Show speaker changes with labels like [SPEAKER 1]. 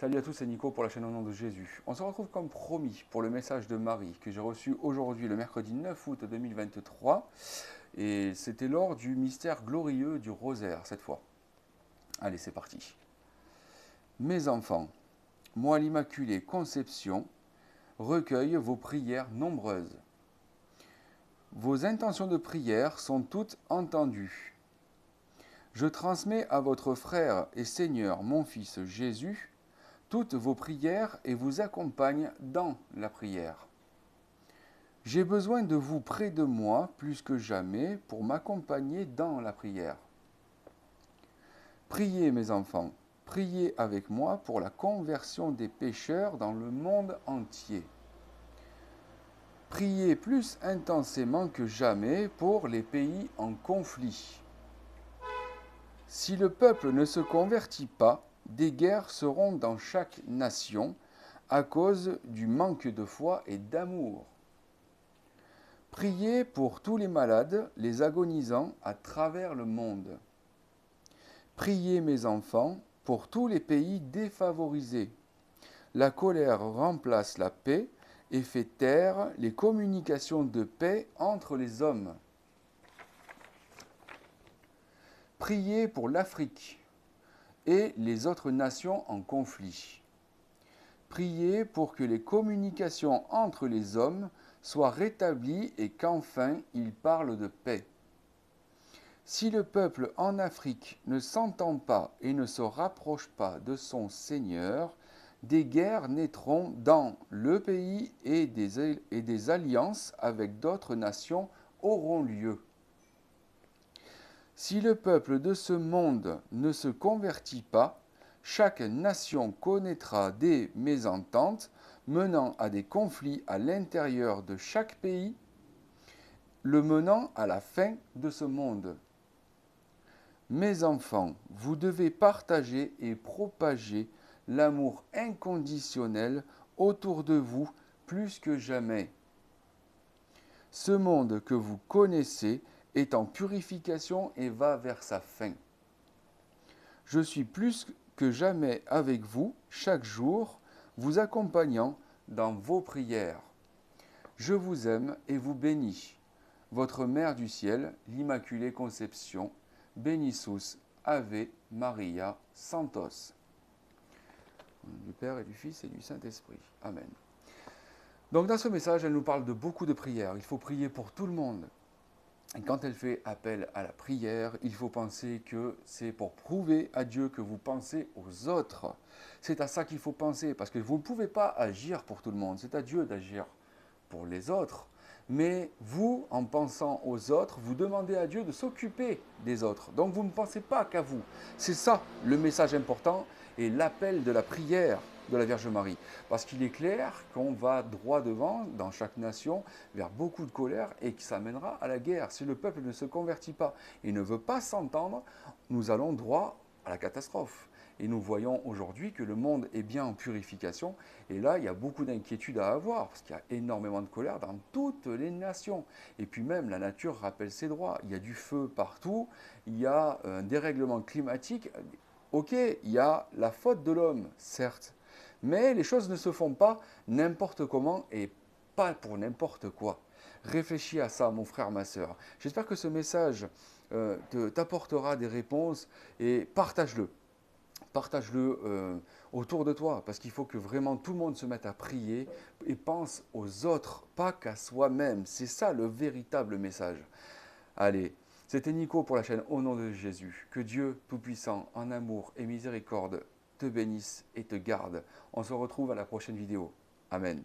[SPEAKER 1] Salut à tous, c'est Nico pour la chaîne Au nom de Jésus. On se retrouve comme promis pour le message de Marie que j'ai reçu aujourd'hui le mercredi 9 août 2023 et c'était lors du mystère glorieux du rosaire cette fois. Allez, c'est parti. Mes enfants, moi l'Immaculée Conception recueille vos prières nombreuses. Vos intentions de prière sont toutes entendues. Je transmets à votre frère et Seigneur mon Fils Jésus toutes vos prières et vous accompagne dans la prière. J'ai besoin de vous près de moi plus que jamais pour m'accompagner dans la prière. Priez mes enfants, priez avec moi pour la conversion des pécheurs dans le monde entier. Priez plus intensément que jamais pour les pays en conflit. Si le peuple ne se convertit pas, des guerres seront dans chaque nation à cause du manque de foi et d'amour. Priez pour tous les malades, les agonisants à travers le monde. Priez, mes enfants, pour tous les pays défavorisés. La colère remplace la paix et fait taire les communications de paix entre les hommes. Priez pour l'Afrique et les autres nations en conflit. Priez pour que les communications entre les hommes soient rétablies et qu'enfin ils parlent de paix. Si le peuple en Afrique ne s'entend pas et ne se rapproche pas de son Seigneur, des guerres naîtront dans le pays et des alliances avec d'autres nations auront lieu. Si le peuple de ce monde ne se convertit pas, chaque nation connaîtra des mésententes menant à des conflits à l'intérieur de chaque pays, le menant à la fin de ce monde. Mes enfants, vous devez partager et propager l'amour inconditionnel autour de vous plus que jamais. Ce monde que vous connaissez est en purification et va vers sa fin. Je suis plus que jamais avec vous chaque jour, vous accompagnant dans vos prières. Je vous aime et vous bénis. Votre Mère du ciel, l'Immaculée Conception, Benissous Ave Maria Santos. Au nom du Père et du Fils et du Saint-Esprit. Amen. Donc dans ce message, elle nous parle de beaucoup de prières. Il faut prier pour tout le monde. Et quand elle fait appel à la prière, il faut penser que c'est pour prouver à Dieu que vous pensez aux autres. C'est à ça qu'il faut penser, parce que vous ne pouvez pas agir pour tout le monde. C'est à Dieu d'agir pour les autres. Mais vous, en pensant aux autres, vous demandez à Dieu de s'occuper des autres. Donc vous ne pensez pas qu'à vous. C'est ça le message important et l'appel de la prière de la Vierge Marie. Parce qu'il est clair qu'on va droit devant, dans chaque nation, vers beaucoup de colère et que ça mènera à la guerre. Si le peuple ne se convertit pas et ne veut pas s'entendre, nous allons droit à la catastrophe. Et nous voyons aujourd'hui que le monde est bien en purification. Et là, il y a beaucoup d'inquiétudes à avoir, parce qu'il y a énormément de colère dans toutes les nations. Et puis même, la nature rappelle ses droits. Il y a du feu partout, il y a un dérèglement climatique. Ok, il y a la faute de l'homme, certes. Mais les choses ne se font pas n'importe comment et pas pour n'importe quoi. Réfléchis à ça, mon frère, ma soeur. J'espère que ce message t'apportera des réponses et partage-le. Partage-le autour de toi, parce qu'il faut que vraiment tout le monde se mette à prier et pense aux autres, pas qu'à soi-même. C'est ça le véritable message. Allez, c'était Nico pour la chaîne Au nom de Jésus. Que Dieu Tout-Puissant, en amour et miséricorde, te bénisse et te garde. On se retrouve à la prochaine vidéo. Amen.